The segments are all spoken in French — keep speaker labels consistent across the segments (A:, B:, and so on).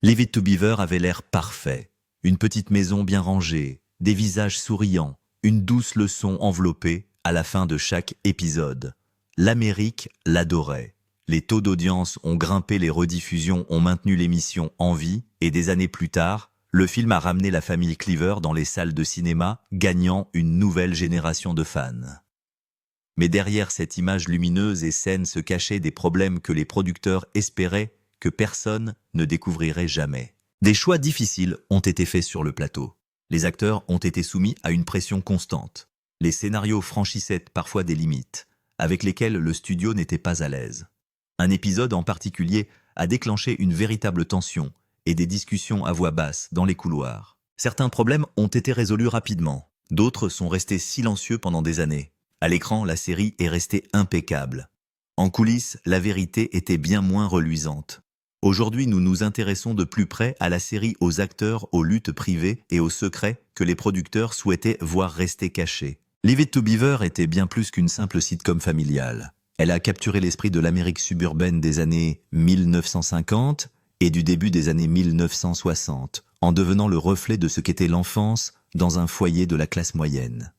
A: Leave It to Beaver avait l'air parfait. Une petite maison bien rangée, des visages souriants, une douce leçon enveloppée à la fin de chaque épisode. L'Amérique l'adorait. Les taux d'audience ont grimpé, les rediffusions ont maintenu l'émission en vie, et des années plus tard, le film a ramené la famille Cleaver dans les salles de cinéma, gagnant une nouvelle génération de fans. Mais derrière cette image lumineuse et saine se cachaient des problèmes que les producteurs espéraient que personne ne découvrirait jamais. Des choix difficiles ont été faits sur le plateau. Les acteurs ont été soumis à une pression constante. Les scénarios franchissaient parfois des limites, avec lesquelles le studio n'était pas à l'aise. Un épisode en particulier a déclenché une véritable tension et des discussions à voix basse dans les couloirs. Certains problèmes ont été résolus rapidement, d'autres sont restés silencieux pendant des années. À l'écran, la série est restée impeccable. En coulisses, la vérité était bien moins reluisante. Aujourd'hui, nous nous intéressons de plus près à la série, aux acteurs, aux luttes privées et aux secrets que les producteurs souhaitaient voir rester cachés. Leave It to Beaver était bien plus qu'une simple sitcom familiale. Elle a capturé l'esprit de l'Amérique suburbaine des années 1950 et du début des années 1960, en devenant le reflet de ce qu'était l'enfance dans un foyer de la classe moyenne.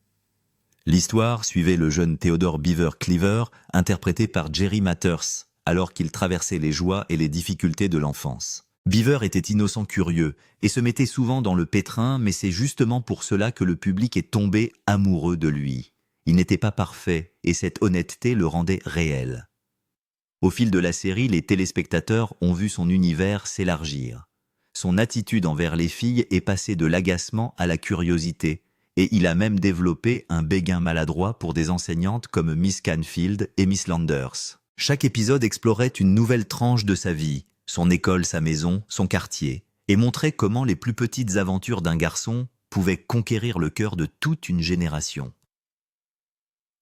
A: L'histoire suivait le jeune Theodore Beaver Cleaver, interprété par Jerry Mathers, alors qu'il traversait les joies et les difficultés de l'enfance. Beaver était innocent curieux et se mettait souvent dans le pétrin, mais c'est justement pour cela que le public est tombé amoureux de lui. Il n'était pas parfait et cette honnêteté le rendait réel. Au fil de la série, les téléspectateurs ont vu son univers s'élargir. Son attitude envers les filles est passée de l'agacement à la curiosité, et il a même développé un béguin maladroit pour des enseignantes comme Miss Canfield et Miss Landers. Chaque épisode explorait une nouvelle tranche de sa vie, son école, sa maison, son quartier, et montrait comment les plus petites aventures d'un garçon pouvaient conquérir le cœur de toute une génération.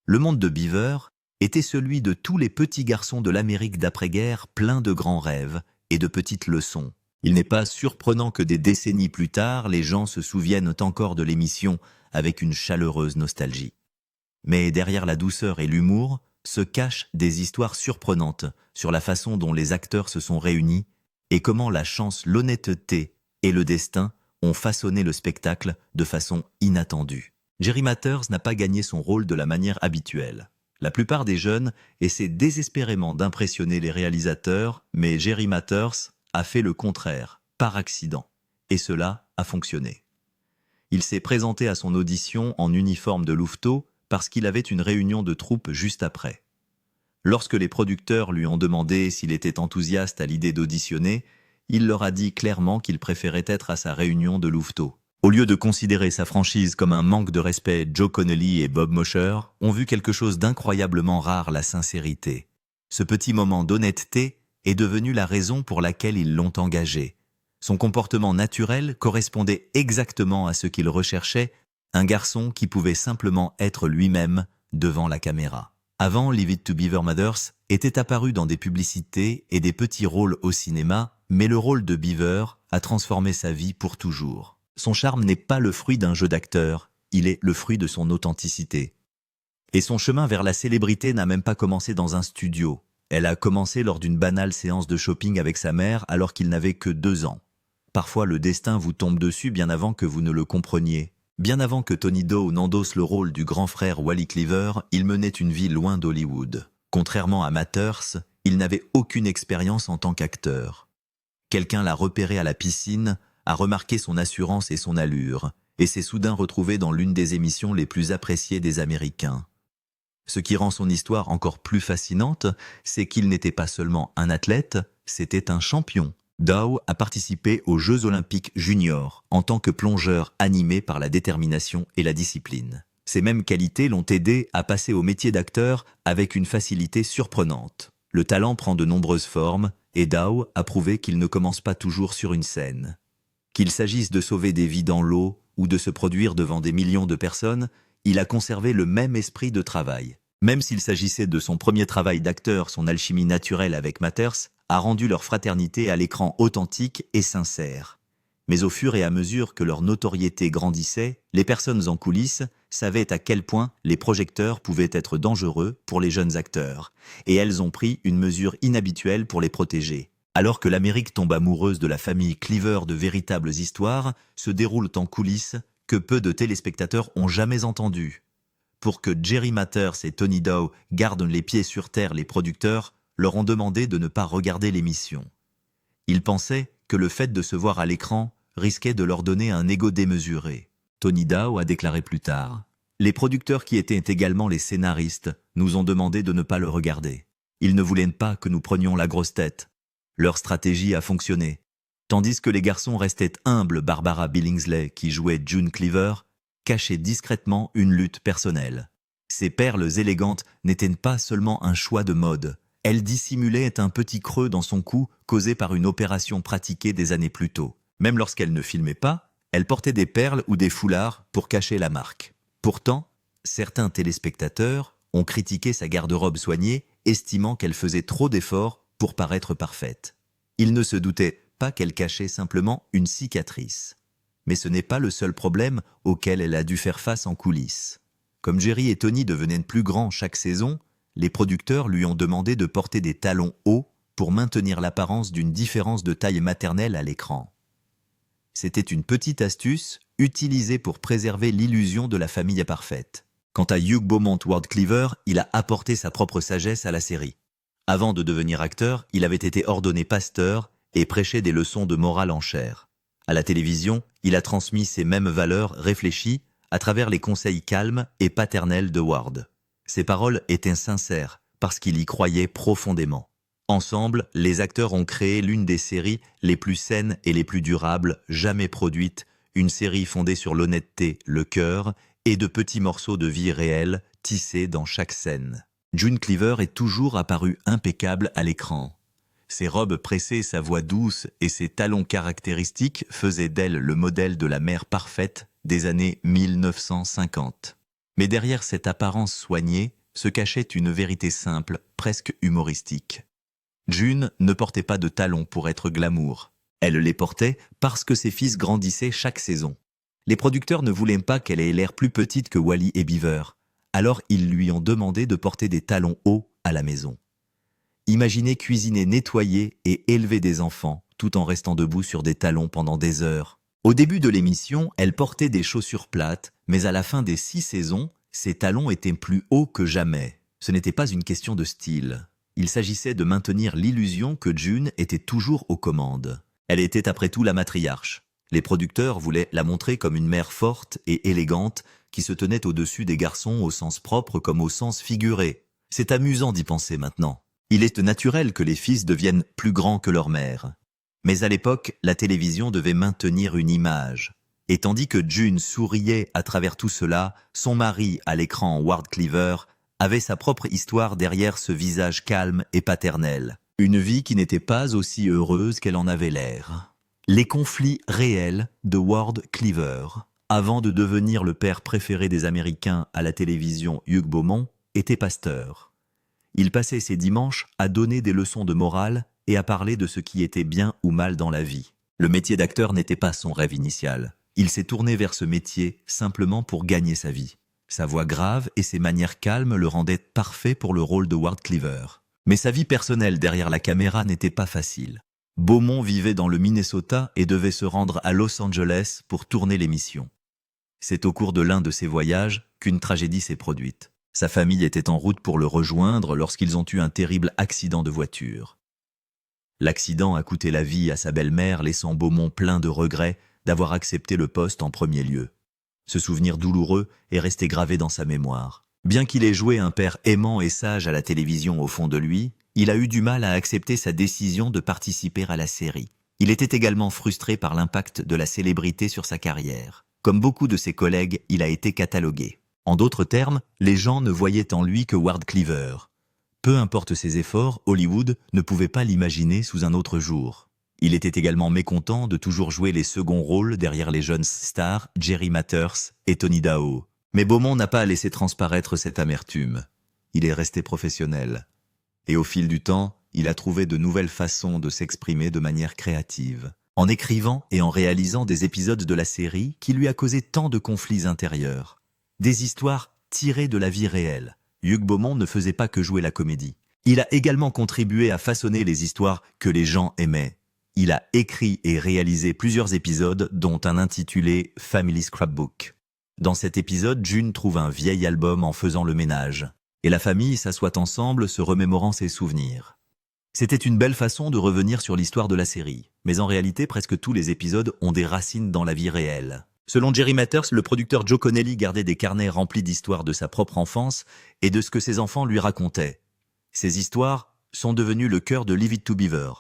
A: Le monde de Beaver était celui de tous les petits garçons de l'Amérique d'après-guerre, pleins de grands rêves et de petites leçons. Il n'est pas surprenant que des décennies plus tard, les gens se souviennent encore de l'émission avec une chaleureuse nostalgie. Mais derrière la douceur et l'humour se cachent des histoires surprenantes sur la façon dont les acteurs se sont réunis et comment la chance, l'honnêteté et le destin ont façonné le spectacle de façon inattendue. Jerry Mathers n'a pas gagné son rôle de la manière habituelle. La plupart des jeunes essaient désespérément d'impressionner les réalisateurs, mais Jerry Mathers a fait le contraire, par accident. Et cela a fonctionné. Il s'est présenté à son audition en uniforme de louveteau parce qu'il avait une réunion de troupe juste après. Lorsque les producteurs lui ont demandé s'il était enthousiaste à l'idée d'auditionner, il leur a dit clairement qu'il préférait être à sa réunion de louveteau. Au lieu de considérer sa franchise comme un manque de respect, Joe Connelly et Bob Mosher ont vu quelque chose d'incroyablement rare, la sincérité. Ce petit moment d'honnêteté est devenu la raison pour laquelle ils l'ont engagé. Son comportement naturel correspondait exactement à ce qu'il recherchait, un garçon qui pouvait simplement être lui-même devant la caméra. Avant, Leave It to Beaver Mathers était apparu dans des publicités et des petits rôles au cinéma, mais le rôle de Beaver a transformé sa vie pour toujours. Son charme n'est pas le fruit d'un jeu d'acteur, il est le fruit de son authenticité. Et son chemin vers la célébrité n'a même pas commencé dans un studio. Elle a commencé lors d'une banale séance de shopping avec sa mère alors qu'il n'avait que 2 ans. Parfois, le destin vous tombe dessus bien avant que vous ne le compreniez. Bien avant que Tony Dow n'endosse le rôle du grand frère Wally Cleaver, il menait une vie loin d'Hollywood. Contrairement à Mathers, il n'avait aucune expérience en tant qu'acteur. Quelqu'un l'a repéré à la piscine, a remarqué son assurance et son allure, et s'est soudain retrouvé dans l'une des émissions les plus appréciées des Américains. Ce qui rend son histoire encore plus fascinante, c'est qu'il n'était pas seulement un athlète, c'était un champion. Dow a participé aux Jeux Olympiques juniors en tant que plongeur animé par la détermination et la discipline. Ces mêmes qualités l'ont aidé à passer au métier d'acteur avec une facilité surprenante. Le talent prend de nombreuses formes et Dow a prouvé qu'il ne commence pas toujours sur une scène. Qu'il s'agisse de sauver des vies dans l'eau ou de se produire devant des millions de personnes, il a conservé le même esprit de travail. Même s'il s'agissait de son premier travail d'acteur, son alchimie naturelle avec Mathers a rendu leur fraternité à l'écran authentique et sincère. Mais au fur et à mesure que leur notoriété grandissait, les personnes en coulisses savaient à quel point les projecteurs pouvaient être dangereux pour les jeunes acteurs, et elles ont pris une mesure inhabituelle pour les protéger. Alors que l'Amérique tombe amoureuse de la famille Cleaver, de véritables histoires se déroulent en coulisses que peu de téléspectateurs ont jamais entendues. Pour que Jerry Mathers et Tony Dow gardent les pieds sur terre, les producteurs leur ont demandé de ne pas regarder l'émission. Ils pensaient que le fait de se voir à l'écran risquait de leur donner un ego démesuré. Tony Dow a déclaré plus tard « Les producteurs qui étaient également les scénaristes nous ont demandé de ne pas le regarder. Ils ne voulaient pas que nous prenions la grosse tête. Leur stratégie a fonctionné. Tandis que les garçons restaient humbles, Barbara Billingsley, qui jouait June Cleaver, cachait discrètement une lutte personnelle. Ces perles élégantes n'étaient pas seulement un choix de mode. Elles dissimulaient un petit creux dans son cou causé par une opération pratiquée des années plus tôt. Même lorsqu'elle ne filmait pas, elle portait des perles ou des foulards pour cacher la marque. Pourtant, certains téléspectateurs ont critiqué sa garde-robe soignée, estimant qu'elle faisait trop d'efforts pour paraître parfaite. Ils ne se doutaient pas qu'elle cachait simplement une cicatrice. Mais ce n'est pas le seul problème auquel elle a dû faire face en coulisses. Comme Jerry et Tony devenaient plus grands chaque saison, les producteurs lui ont demandé de porter des talons hauts pour maintenir l'apparence d'une différence de taille maternelle à l'écran. C'était une petite astuce utilisée pour préserver l'illusion de la famille parfaite. Quant à Hugh Beaumont Ward Cleaver, il a apporté sa propre sagesse à la série. Avant de devenir acteur, il avait été ordonné pasteur et prêchait des leçons de morale en chair. À la télévision, il a transmis ces mêmes valeurs réfléchies à travers les conseils calmes et paternels de Ward. Ses paroles étaient sincères parce qu'il y croyait profondément. Ensemble, les acteurs ont créé l'une des séries les plus saines et les plus durables jamais produites, une série fondée sur l'honnêteté, le cœur et de petits morceaux de vie réelle tissés dans chaque scène. June Cleaver est toujours apparue impeccable à l'écran. Ses robes pressées, sa voix douce et ses talons caractéristiques faisaient d'elle le modèle de la mère parfaite des années 1950. Mais derrière cette apparence soignée se cachait une vérité simple, presque humoristique. June ne portait pas de talons pour être glamour. Elle les portait parce que ses fils grandissaient chaque saison. Les producteurs ne voulaient pas qu'elle ait l'air plus petite que Wally et Beaver. Alors ils lui ont demandé de porter des talons hauts à la maison. Imaginez cuisiner, nettoyer et élever des enfants tout en restant debout sur des talons pendant des heures. Au début de l'émission, elle portait des chaussures plates, mais à la fin des 6 saisons, ses talons étaient plus hauts que jamais. Ce n'était pas une question de style. Il s'agissait de maintenir l'illusion que June était toujours aux commandes. Elle était après tout la matriarche. Les producteurs voulaient la montrer comme une mère forte et élégante qui se tenait au-dessus des garçons au sens propre comme au sens figuré. C'est amusant d'y penser maintenant. Il est naturel que les fils deviennent plus grands que leur mère. Mais à l'époque, la télévision devait maintenir une image. Et tandis que June souriait à travers tout cela, son mari, à l'écran, Ward Cleaver, avait sa propre histoire derrière ce visage calme et paternel. Une vie qui n'était pas aussi heureuse qu'elle en avait l'air. Les conflits réels de Ward Cleaver. Avant de devenir le père préféré des Américains à la télévision, Hugh Beaumont était pasteur. Il passait ses dimanches à donner des leçons de morale et à parler de ce qui était bien ou mal dans la vie. Le métier d'acteur n'était pas son rêve initial. Il s'est tourné vers ce métier simplement pour gagner sa vie. Sa voix grave et ses manières calmes le rendaient parfait pour le rôle de Ward Cleaver. Mais sa vie personnelle derrière la caméra n'était pas facile. Beaumont vivait dans le Minnesota et devait se rendre à Los Angeles pour tourner l'émission. C'est au cours de l'un de ses voyages qu'une tragédie s'est produite. Sa famille était en route pour le rejoindre lorsqu'ils ont eu un terrible accident de voiture. L'accident a coûté la vie à sa belle-mère, laissant Beaumont plein de regrets d'avoir accepté le poste en premier lieu. Ce souvenir douloureux est resté gravé dans sa mémoire. Bien qu'il ait joué un père aimant et sage à la télévision au fond de lui, il a eu du mal à accepter sa décision de participer à la série. Il était également frustré par l'impact de la célébrité sur sa carrière. Comme beaucoup de ses collègues, il a été catalogué. En d'autres termes, les gens ne voyaient en lui que Ward Cleaver. Peu importe ses efforts, Hollywood ne pouvait pas l'imaginer sous un autre jour. Il était également mécontent de toujours jouer les seconds rôles derrière les jeunes stars Jerry Mathers et Tony Dow. Mais Beaumont n'a pas laissé transparaître cette amertume. Il est resté professionnel. Et au fil du temps, il a trouvé de nouvelles façons de s'exprimer de manière créative. En écrivant et en réalisant des épisodes de la série qui lui a causé tant de conflits intérieurs. Des histoires tirées de la vie réelle. Hugh Beaumont ne faisait pas que jouer la comédie. Il a également contribué à façonner les histoires que les gens aimaient. Il a écrit et réalisé plusieurs épisodes, dont un intitulé Family Scrapbook. Dans cet épisode, June trouve un vieil album en faisant le ménage, et la famille s'assoit ensemble se remémorant ses souvenirs. C'était une belle façon de revenir sur l'histoire de la série, mais en réalité, presque tous les épisodes ont des racines dans la vie réelle. Selon Jerry Mathers, le producteur Joe Connelly gardait des carnets remplis d'histoires de sa propre enfance et de ce que ses enfants lui racontaient. Ces histoires sont devenues le cœur de Leave It to Beaver.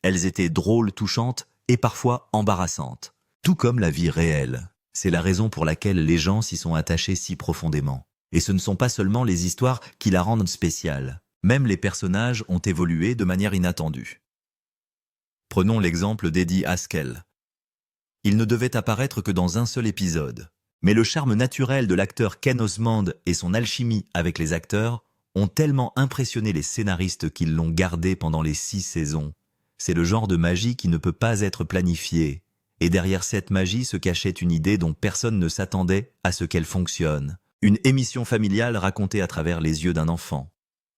A: Elles étaient drôles, touchantes et parfois embarrassantes, tout comme la vie réelle. C'est la raison pour laquelle les gens s'y sont attachés si profondément. Et ce ne sont pas seulement les histoires qui la rendent spéciale. Même les personnages ont évolué de manière inattendue. Prenons l'exemple d'Eddie Haskell. Il ne devait apparaître que dans un seul épisode. Mais le charme naturel de l'acteur Ken Osmond et son alchimie avec les acteurs ont tellement impressionné les scénaristes qu'ils l'ont gardé pendant les 6 saisons. C'est le genre de magie qui ne peut pas être planifiée. Et derrière cette magie se cachait une idée dont personne ne s'attendait à ce qu'elle fonctionne. Une émission familiale racontée à travers les yeux d'un enfant.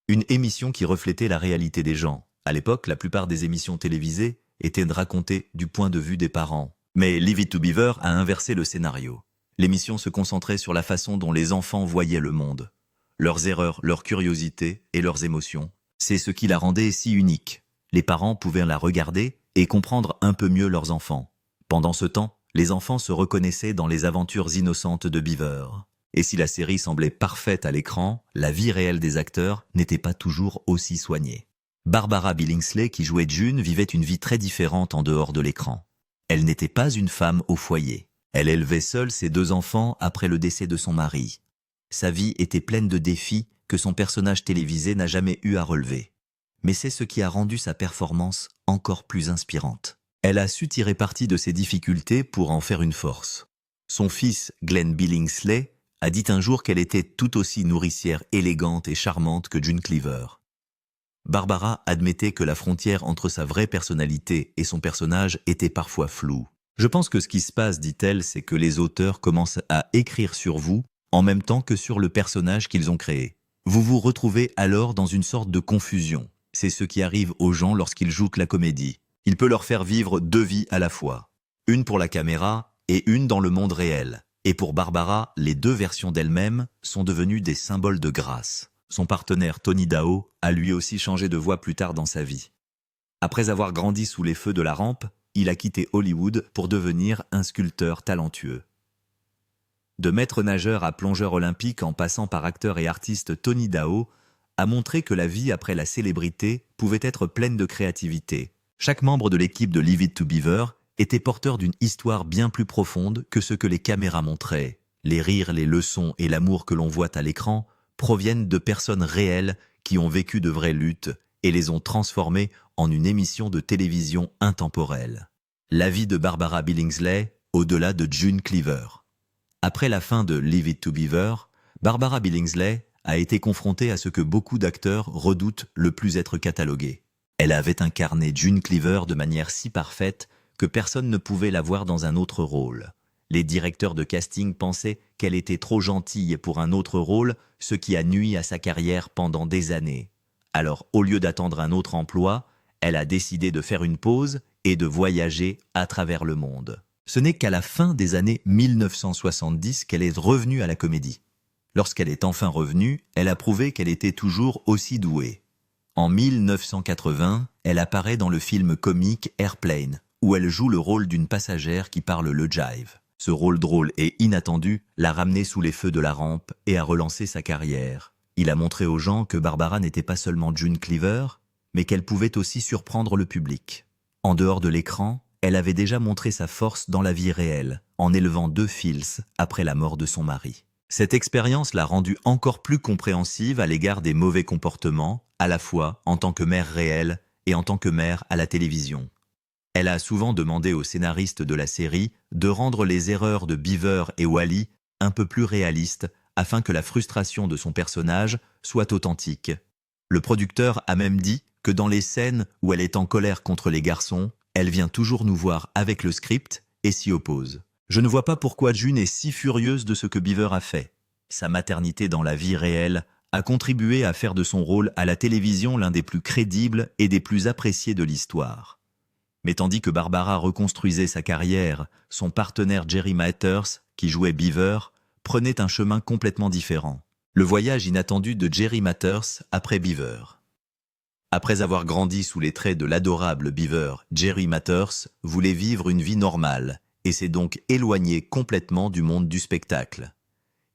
A: Une émission qui reflétait la réalité des gens. À l'époque, la plupart des émissions télévisées étaient racontées du point de vue des parents. Mais Leave It to Beaver a inversé le scénario. L'émission se concentrait sur la façon dont les enfants voyaient le monde. Leurs erreurs, leurs curiosités et leurs émotions. C'est ce qui la rendait si unique. Les parents pouvaient la regarder et comprendre un peu mieux leurs enfants. Pendant ce temps, les enfants se reconnaissaient dans les aventures innocentes de Beaver. Et si la série semblait parfaite à l'écran, la vie réelle des acteurs n'était pas toujours aussi soignée. Barbara Billingsley, qui jouait June, vivait une vie très différente en dehors de l'écran. Elle n'était pas une femme au foyer. Elle élevait seule ses 2 enfants après le décès de son mari. Sa vie était pleine de défis que son personnage télévisé n'a jamais eu à relever. Mais c'est ce qui a rendu sa performance encore plus inspirante. Elle a su tirer parti de ses difficultés pour en faire une force. Son fils, Glenn Billingsley, a dit un jour qu'elle était tout aussi nourricière, élégante et charmante que June Cleaver. Barbara admettait que la frontière entre sa vraie personnalité et son personnage était parfois floue. Je pense que ce qui se passe, dit-elle, c'est que les auteurs commencent à écrire sur vous en même temps que sur le personnage qu'ils ont créé. Vous vous retrouvez alors dans une sorte de confusion. C'est ce qui arrive aux gens lorsqu'ils jouent la comédie. Il peut leur faire vivre 2 vies à la fois. Une pour la caméra et une dans le monde réel. Et pour Barbara, les 2 versions d'elle-même sont devenues des symboles de grâce. Son partenaire Tony Dao a lui aussi changé de voie plus tard dans sa vie. Après avoir grandi sous les feux de la rampe, il a quitté Hollywood pour devenir un sculpteur talentueux. De maître nageur à plongeur olympique en passant par acteur et artiste, Tony Dao a montré que la vie après la célébrité pouvait être pleine de créativité. Chaque membre de l'équipe de Leave It to Beaver était porteur d'une histoire bien plus profonde que ce que les caméras montraient. Les rires, les leçons et l'amour que l'on voit à l'écran proviennent de personnes réelles qui ont vécu de vraies luttes et les ont transformées en une émission de télévision intemporelle. La vie de Barbara Billingsley, au-delà de June Cleaver. Après la fin de Leave It to Beaver, Barbara Billingsley a été confrontée à ce que beaucoup d'acteurs redoutent le plus être catalogués. Elle avait incarné June Cleaver de manière si parfaite que personne ne pouvait la voir dans un autre rôle. Les directeurs de casting pensaient qu'elle était trop gentille pour un autre rôle, ce qui a nui à sa carrière pendant des années. Alors, au lieu d'attendre un autre emploi, elle a décidé de faire une pause et de voyager à travers le monde. Ce n'est qu'à la fin des années 1970 qu'elle est revenue à la comédie. Lorsqu'elle est enfin revenue, elle a prouvé qu'elle était toujours aussi douée. En 1980, elle apparaît dans le film comique Airplane, où elle joue le rôle d'une passagère qui parle le jive. Ce rôle drôle et inattendu l'a ramenée sous les feux de la rampe et a relancé sa carrière. Il a montré aux gens que Barbara n'était pas seulement June Cleaver, mais qu'elle pouvait aussi surprendre le public. En dehors de l'écran, elle avait déjà montré sa force dans la vie réelle, en élevant 2 fils après la mort de son mari. Cette expérience l'a rendue encore plus compréhensive à l'égard des mauvais comportements, à la fois en tant que mère réelle et en tant que mère à la télévision. Elle a souvent demandé aux scénaristes de la série de rendre les erreurs de Beaver et Wally un peu plus réalistes afin que la frustration de son personnage soit authentique. Le producteur a même dit que dans les scènes où elle est en colère contre les garçons, elle vient toujours nous voir avec le script et s'y oppose. Je ne vois pas pourquoi June est si furieuse de ce que Beaver a fait. Sa maternité dans la vie réelle a contribué à faire de son rôle à la télévision l'un des plus crédibles et des plus appréciés de l'histoire. Mais tandis que Barbara reconstruisait sa carrière, son partenaire Jerry Mathers, qui jouait Beaver, prenait un chemin complètement différent. Le voyage inattendu de Jerry Mathers après Beaver. Après avoir grandi sous les traits de l'adorable Beaver, Jerry Mathers voulait vivre une vie normale et s'est donc éloigné complètement du monde du spectacle.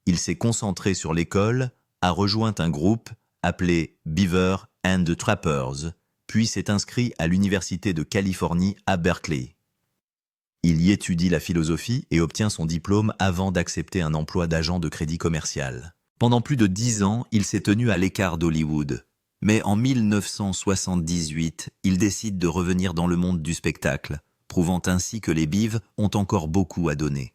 A: Il s'est concentré sur l'école, a rejoint un groupe appelé Beaver and the Trappers, puis s'est inscrit à l'Université de Californie à Berkeley. Il y étudie la philosophie et obtient son diplôme avant d'accepter un emploi d'agent de crédit commercial. Pendant plus de 10 ans, il s'est tenu à l'écart d'Hollywood. Mais en 1978, il décide de revenir dans le monde du spectacle, prouvant ainsi que les Beavs ont encore beaucoup à donner.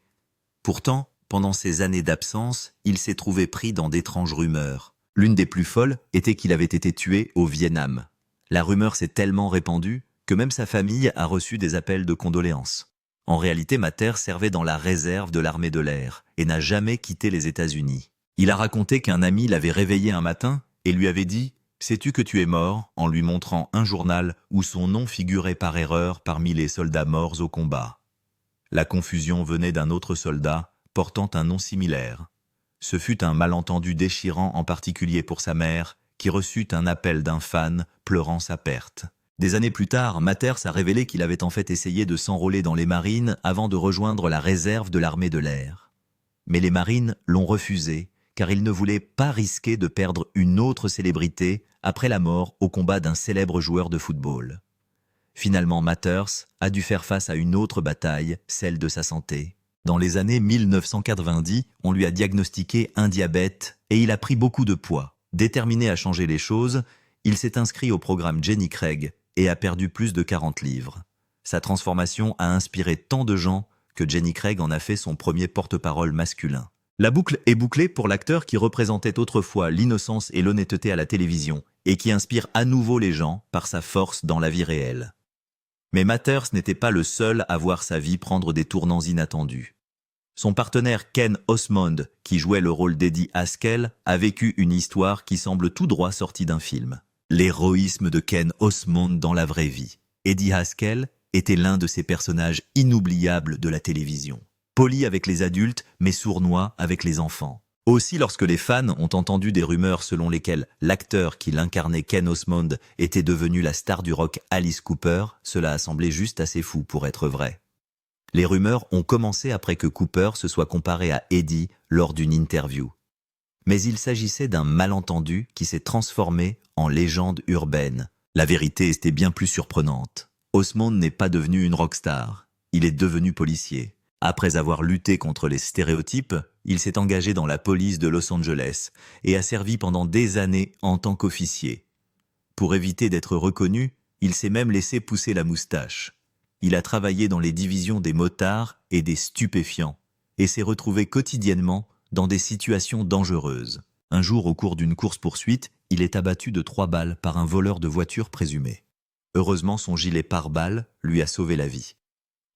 A: Pourtant, pendant ces années d'absence, il s'est trouvé pris dans d'étranges rumeurs. L'une des plus folles était qu'il avait été tué au Vietnam. La rumeur s'est tellement répandue que même sa famille a reçu des appels de condoléances. En réalité, Mathers servait dans la réserve de l'armée de l'air et n'a jamais quitté les États-Unis. Il a raconté qu'un ami l'avait réveillé un matin et lui avait dit « Sais-tu que tu es mort ?» en lui montrant un journal où son nom figurait par erreur parmi les soldats morts au combat. La confusion venait d'un autre soldat portant un nom similaire. Ce fut un malentendu déchirant en particulier pour sa mère, qui reçut un appel d'un fan pleurant sa perte. Des années plus tard, Mathers a révélé qu'il avait en fait essayé de s'enrôler dans les marines avant de rejoindre la réserve de l'armée de l'air. Mais les marines l'ont refusé, car il ne voulait pas risquer de perdre une autre célébrité après la mort au combat d'un célèbre joueur de football. Finalement, Mathers a dû faire face à une autre bataille, celle de sa santé. Dans les années 1990, on lui a diagnostiqué un diabète et il a pris beaucoup de poids. Déterminé à changer les choses, il s'est inscrit au programme Jenny Craig et a perdu plus de 40 livres. Sa transformation a inspiré tant de gens que Jenny Craig en a fait son premier porte-parole masculin. La boucle est bouclée pour l'acteur qui représentait autrefois l'innocence et l'honnêteté à la télévision et qui inspire à nouveau les gens par sa force dans la vie réelle. Mais Mathers n'était pas le seul à voir sa vie prendre des tournants inattendus. Son partenaire Ken Osmond, qui jouait le rôle d'Eddie Haskell, a vécu une histoire qui semble tout droit sortie d'un film. L'héroïsme de Ken Osmond dans la vraie vie. Eddie Haskell était l'un de ces personnages inoubliables de la télévision. Poli avec les adultes, mais sournois avec les enfants. Aussi, lorsque les fans ont entendu des rumeurs selon lesquelles l'acteur qui l'incarnait Ken Osmond était devenu la star du rock Alice Cooper, cela a semblé juste assez fou pour être vrai. Les rumeurs ont commencé après que Cooper se soit comparé à Eddie lors d'une interview. Mais il s'agissait d'un malentendu qui s'est transformé en légende urbaine. La vérité était bien plus surprenante. Osmond n'est pas devenu une rockstar, il est devenu policier. Après avoir lutté contre les stéréotypes, il s'est engagé dans la police de Los Angeles et a servi pendant des années en tant qu'officier. Pour éviter d'être reconnu, il s'est même laissé pousser la moustache. Il a travaillé dans les divisions des motards et des stupéfiants et s'est retrouvé quotidiennement dans des situations dangereuses. Un jour, au cours d'une course-poursuite, il est abattu de 3 balles par un voleur de voiture présumé. Heureusement, son gilet pare-balles lui a sauvé la vie.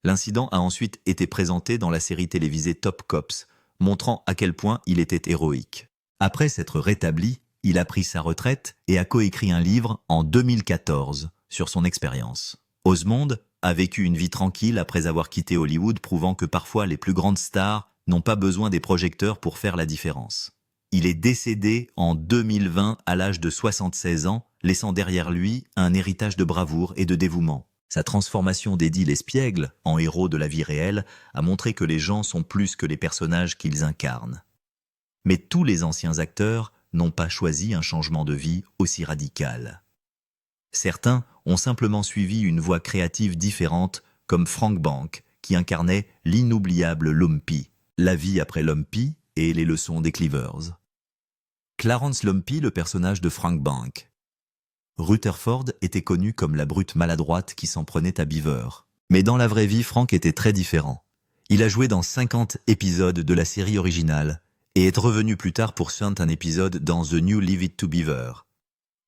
A: L'incident a ensuite été présenté dans la série télévisée Top Cops, montrant à quel point il était héroïque. Après s'être rétabli, il a pris sa retraite et a coécrit un livre en 2014 sur son expérience. Osmond a vécu une vie tranquille après avoir quitté Hollywood, prouvant que parfois les plus grandes stars n'ont pas besoin des projecteurs pour faire la différence. Il est décédé en 2020 à l'âge de 76 ans, laissant derrière lui un héritage de bravoure et de dévouement. Sa transformation d'Eddie Lespiègle en héros de la vie réelle a montré que les gens sont plus que les personnages qu'ils incarnent. Mais tous les anciens acteurs n'ont pas choisi un changement de vie aussi radical. Certains ont simplement suivi une voie créative différente, comme Frank Bank, qui incarnait l'inoubliable Lumpy, la vie après Lumpy et les leçons des Cleavers. Clarence Lumpy, le personnage de Frank Bank. Rutherford était connu comme la brute maladroite qui s'en prenait à Beaver. Mais dans la vraie vie, Frank était très différent. Il a joué dans 50 épisodes de la série originale et est revenu plus tard pour chanter un épisode dans The New Leave It to Beaver.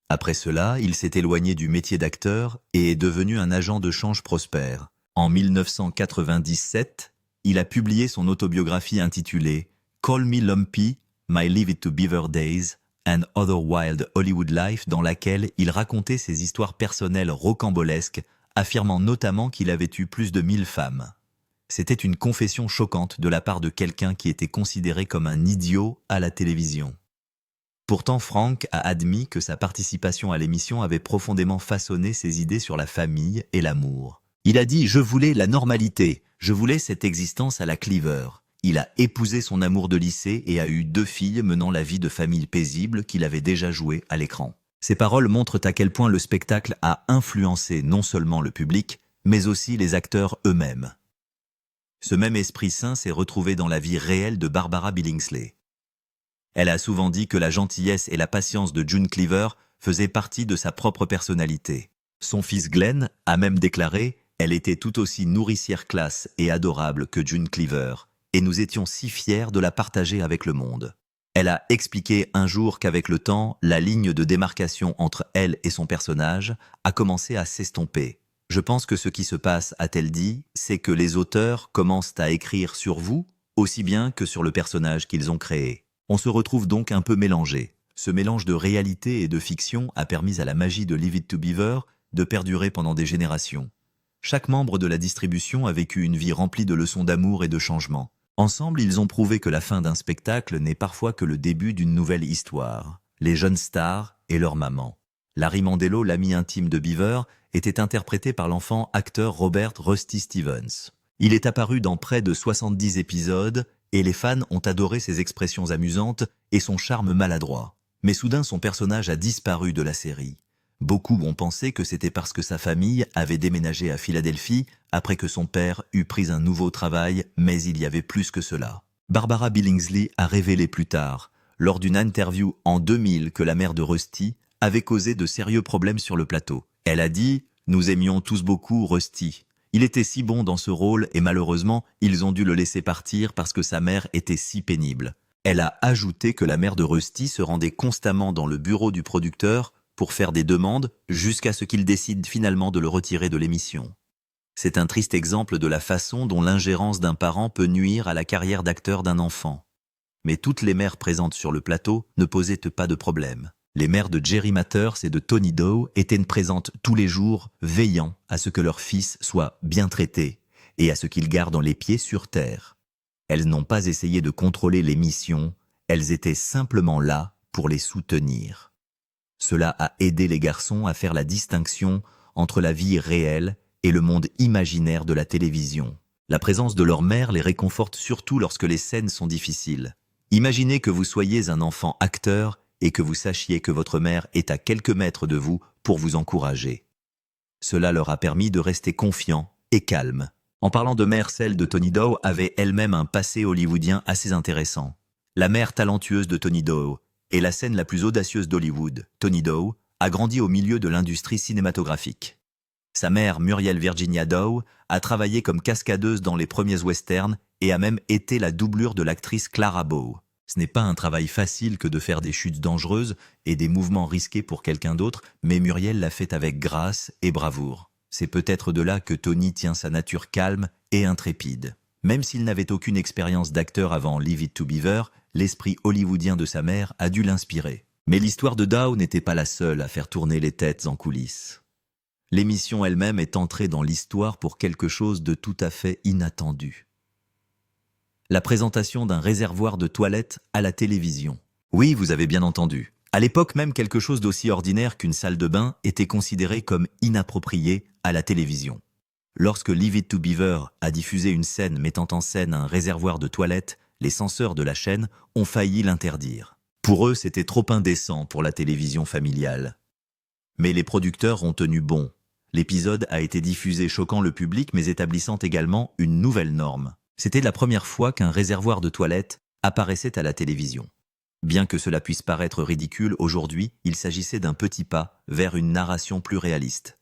A: Après cela, il s'est éloigné du métier d'acteur et est devenu un agent de change prospère. En 1997, il a publié son autobiographie intitulée « Call Me Lumpy, My Leave It to Beaver Days and Other Wild Hollywood Life dans laquelle il racontait ses histoires personnelles rocambolesques, affirmant notamment qu'il avait eu plus de 1000 femmes. C'était une confession choquante de la part de quelqu'un qui était considéré comme un idiot à la télévision. Pourtant, Frank a admis que sa participation à l'émission avait profondément façonné ses idées sur la famille et l'amour. Il a dit « Je voulais la normalité, je voulais cette existence à la Cleaver ». Il a épousé son amour de lycée et a eu 2 filles menant la vie de famille paisible qu'il avait déjà jouée à l'écran. Ces paroles montrent à quel point le spectacle a influencé non seulement le public, mais aussi les acteurs eux-mêmes. Ce même esprit sain s'est retrouvé dans la vie réelle de Barbara Billingsley. Elle a souvent dit que la gentillesse et la patience de June Cleaver faisaient partie de sa propre personnalité. Son fils Glenn a même déclaré « Elle était tout aussi nourricière classe et adorable que June Cleaver, et nous étions si fiers de la partager avec le monde. » Elle a expliqué un jour qu'avec le temps, la ligne de démarcation entre elle et son personnage a commencé à s'estomper. « Je pense que ce qui se passe, a-t-elle dit, c'est que les auteurs commencent à écrire sur vous aussi bien que sur le personnage qu'ils ont créé. On se retrouve donc un peu mélangé. Ce mélange de réalité et de fiction a permis à la magie de Leave It to Beaver de perdurer pendant des générations. Chaque membre de la distribution a vécu une vie remplie de leçons d'amour et de changement. Ensemble, ils ont prouvé que la fin d'un spectacle n'est parfois que le début d'une nouvelle histoire. Les jeunes stars et leur maman. Larry Mandello, l'ami intime de Beaver, était interprété par l'enfant acteur Robert Rusty Stevens. Il est apparu dans près de 70 épisodes et les fans ont adoré ses expressions amusantes et son charme maladroit. Mais soudain, son personnage a disparu de la série. Beaucoup ont pensé que c'était parce que sa famille avait déménagé à Philadelphie après que son père eut pris un nouveau travail, mais il y avait plus que cela. Barbara Billingsley a révélé plus tard, lors d'une interview en 2000, que la mère de Rusty avait causé de sérieux problèmes sur le plateau. Elle a dit « Nous aimions tous beaucoup Rusty. Il était si bon dans ce rôle et malheureusement, ils ont dû le laisser partir parce que sa mère était si pénible. » Elle a ajouté que la mère de Rusty se rendait constamment dans le bureau du producteur pour faire des demandes jusqu'à ce qu'il décide finalement de le retirer de l'émission. C'est un triste exemple de la façon dont l'ingérence d'un parent peut nuire à la carrière d'acteur d'un enfant. Mais toutes les mères présentes sur le plateau ne posaient pas de problème. Les mères de Jerry Mathers et de Tony Doe étaient présentes tous les jours, veillant à ce que leur fils soit bien traité et à ce qu'il garde les pieds sur terre. Elles n'ont pas essayé de contrôler l'émission, elles étaient simplement là pour les soutenir. Cela a aidé les garçons à faire la distinction entre la vie réelle et le monde imaginaire de la télévision. La présence de leur mère les réconforte surtout lorsque les scènes sont difficiles. Imaginez que vous soyez un enfant acteur et que vous sachiez que votre mère est à quelques mètres de vous pour vous encourager. Cela leur a permis de rester confiants et calmes. En parlant de mère, celle de Tony Doe avait elle-même un passé hollywoodien assez intéressant. La mère talentueuse de Tony Doe est la scène la plus audacieuse d'Hollywood. Tony Doe a grandi au milieu de l'industrie cinématographique. Sa mère, Muriel Virginia Doe, a travaillé comme cascadeuse dans les premiers westerns et a même été la doublure de l'actrice Clara Bow. Ce n'est pas un travail facile que de faire des chutes dangereuses et des mouvements risqués pour quelqu'un d'autre, mais Muriel l'a fait avec grâce et bravoure. C'est peut-être de là que Tony tient sa nature calme et intrépide. Même s'il n'avait aucune expérience d'acteur avant Leave It to Beaver, l'esprit hollywoodien de sa mère a dû l'inspirer. Mais l'histoire de Doe n'était pas la seule à faire tourner les têtes en coulisses. L'émission elle-même est entrée dans l'histoire pour quelque chose de tout à fait inattendu. La présentation d'un réservoir de toilettes à la télévision. Oui, vous avez bien entendu. À l'époque même, quelque chose d'aussi ordinaire qu'une salle de bain était considéré comme inapproprié à la télévision. Lorsque Leave It to Beaver a diffusé une scène mettant en scène un réservoir de toilettes, les censeurs de la chaîne ont failli l'interdire. Pour eux, c'était trop indécent pour la télévision familiale. Mais les producteurs ont tenu bon. L'épisode a été diffusé choquant le public mais établissant également une nouvelle norme. C'était la première fois qu'un réservoir de toilettes apparaissait à la télévision. Bien que cela puisse paraître ridicule aujourd'hui, il s'agissait d'un petit pas vers une narration plus réaliste.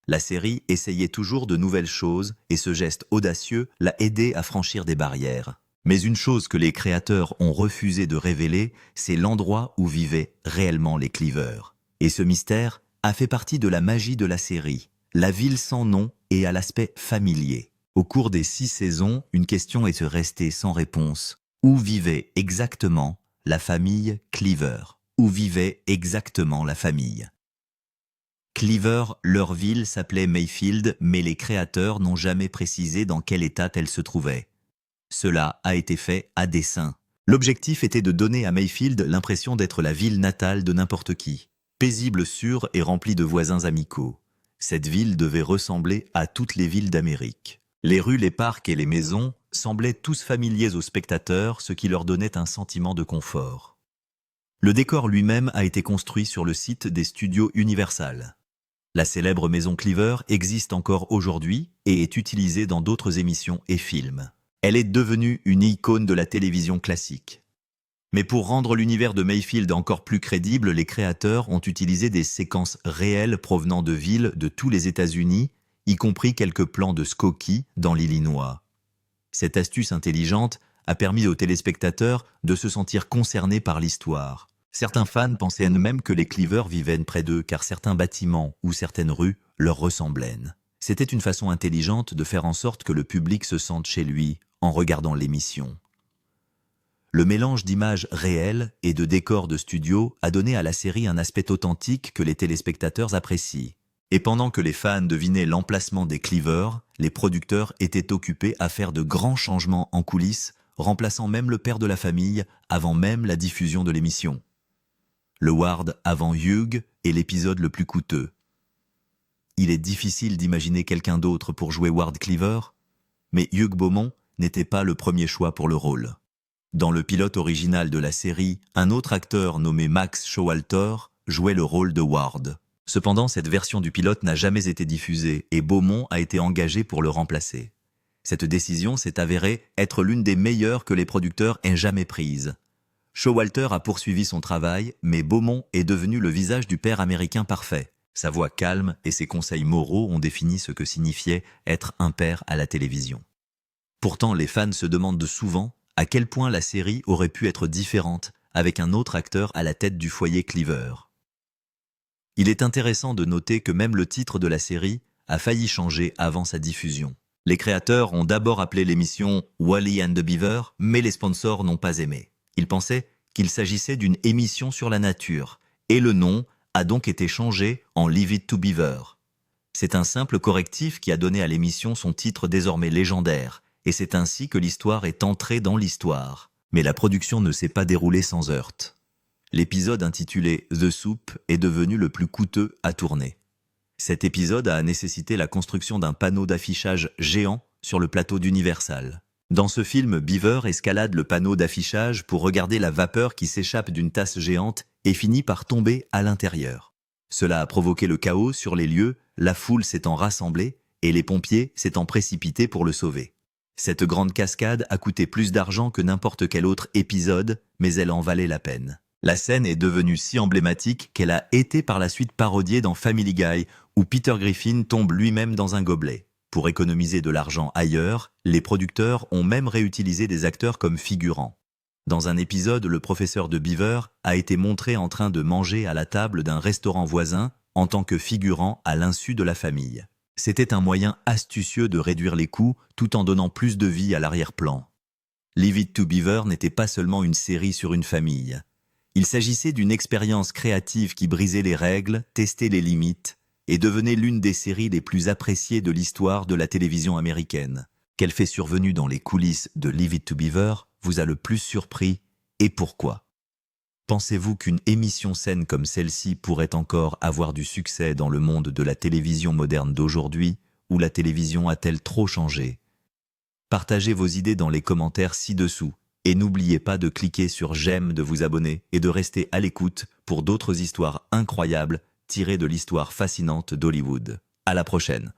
A: La série essayait toujours de nouvelles choses et ce geste audacieux l'a aidé à franchir des barrières. Mais une chose que les créateurs ont refusé de révéler, c'est l'endroit où vivaient réellement les Cleaver. Et ce mystère a fait partie de la magie de la série, la ville sans nom et à l'aspect familier. Au cours des 6 saisons, une question est restée sans réponse. Où vivait exactement la famille Cleaver? où vivait exactement la famille. Cleaver, leur ville s'appelait Mayfield, mais les créateurs n'ont jamais précisé dans quel état elle se trouvait. Cela a été fait à dessein. L'objectif était de donner à Mayfield l'impression d'être la ville natale de n'importe qui. Paisible, sûre et remplie de voisins amicaux. Cette ville devait ressembler à toutes les villes d'Amérique. Les rues, les parcs et les maisons semblaient tous familiers aux spectateurs, ce qui leur donnait un sentiment de confort. Le décor lui-même a été construit sur le site des studios Universal. La célèbre maison Cleaver existe encore aujourd'hui et est utilisée dans d'autres émissions et films. Elle est devenue une icône de la télévision classique. Mais pour rendre l'univers de Mayfield encore plus crédible, les créateurs ont utilisé des séquences réelles provenant de villes de tous les États-Unis, y compris quelques plans de Skokie dans l'Illinois. Cette astuce intelligente a permis aux téléspectateurs de se sentir concernés par l'histoire. Certains fans pensaient même que les Cleaver vivaient près d'eux car certains bâtiments ou certaines rues leur ressemblaient. C'était une façon intelligente de faire en sorte que le public se sente chez lui en regardant l'émission. Le mélange d'images réelles et de décors de studio a donné à la série un aspect authentique que les téléspectateurs apprécient. Et pendant que les fans devinaient l'emplacement des Cleaver, les producteurs étaient occupés à faire de grands changements en coulisses, remplaçant même le père de la famille avant même la diffusion de l'émission. Le Ward avant Hugh est l'épisode le plus coûteux. Il est difficile d'imaginer quelqu'un d'autre pour jouer Ward Cleaver, mais Hugh Beaumont n'était pas le premier choix pour le rôle. Dans le pilote original de la série, un autre acteur nommé Max Showalter jouait le rôle de Ward. Cependant, cette version du pilote n'a jamais été diffusée et Beaumont a été engagé pour le remplacer. Cette décision s'est avérée être l'une des meilleures que les producteurs aient jamais prises. Showalter a poursuivi son travail, mais Beaumont est devenu le visage du père américain parfait. Sa voix calme et ses conseils moraux ont défini ce que signifiait être un père à la télévision. Pourtant, les fans se demandent souvent à quel point la série aurait pu être différente avec un autre acteur à la tête du foyer Cleaver. Il est intéressant de noter que même le titre de la série a failli changer avant sa diffusion. Les créateurs ont d'abord appelé l'émission Wally and the Beaver, mais les sponsors n'ont pas aimé. Ils pensaient qu'il s'agissait d'une émission sur la nature, et le nom a donc été changé en Leave It to Beaver. C'est un simple correctif qui a donné à l'émission son titre désormais légendaire, et c'est ainsi que l'histoire est entrée dans l'histoire. Mais la production ne s'est pas déroulée sans heurts. L'épisode intitulé The Soup est devenu le plus coûteux à tourner. Cet épisode a nécessité la construction d'un panneau d'affichage géant sur le plateau d'Universal. Dans ce film, Beaver escalade le panneau d'affichage pour regarder la vapeur qui s'échappe d'une tasse géante et finit par tomber à l'intérieur. Cela a provoqué le chaos sur les lieux, la foule s'étant rassemblée et les pompiers s'étant précipités pour le sauver. Cette grande cascade a coûté plus d'argent que n'importe quel autre épisode, mais elle en valait la peine. La scène est devenue si emblématique qu'elle a été par la suite parodiée dans Family Guy, où Peter Griffin tombe lui-même dans un gobelet. Pour économiser de l'argent ailleurs, les producteurs ont même réutilisé des acteurs comme figurants. Dans un épisode, le professeur de Beaver a été montré en train de manger à la table d'un restaurant voisin en tant que figurant à l'insu de la famille. C'était un moyen astucieux de réduire les coûts tout en donnant plus de vie à l'arrière-plan. Leave It to Beaver n'était pas seulement une série sur une famille. Il s'agissait d'une expérience créative qui brisait les règles, testait les limites et devenait l'une des séries les plus appréciées de l'histoire de la télévision américaine. Quel fait survenu dans les coulisses de Leave It to Beaver vous a le plus surpris et pourquoi? Pensez-vous qu'une émission saine comme celle-ci pourrait encore avoir du succès dans le monde de la télévision moderne d'aujourd'hui, ou la télévision a-t-elle trop changé? Partagez vos idées dans les commentaires ci-dessous et n'oubliez pas de cliquer sur j'aime, de vous abonner et de rester à l'écoute pour d'autres histoires incroyables tirées de l'histoire fascinante d'Hollywood. À la prochaine.